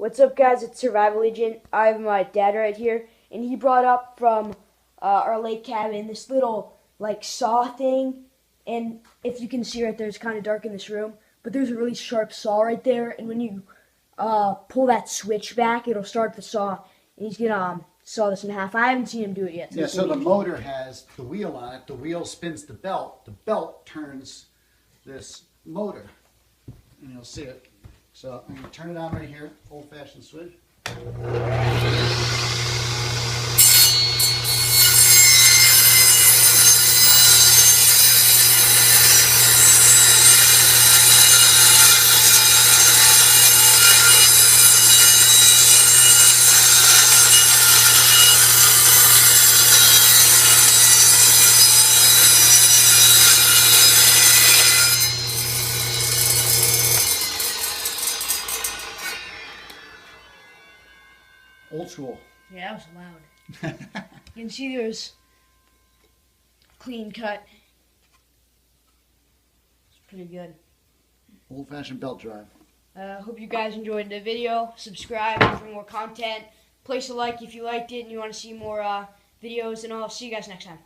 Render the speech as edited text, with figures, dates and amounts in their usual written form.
What's up, guys? It's Survival Agent. I have my dad right here, and he brought up from our lake cabin this little like saw thing. And if you can see right there, it's kind of dark in this room, but there's a really sharp saw right there. And when you pull that switch back, it'll start the saw. And he's gonna saw this in half. I haven't seen him do it yet. Yeah, so the motor has the wheel on it. The wheel spins the belt. The belt turns this motor, and you'll see it. So I'm going to turn it on right here, old-fashioned switch. Old school. Yeah, that was loud. You can see there's clean cut. It's pretty good. Old-fashioned belt drive. Hope you guys enjoyed the video. Subscribe for more content. Place a like if you liked it and you want to see more videos, and I'll see you guys next time.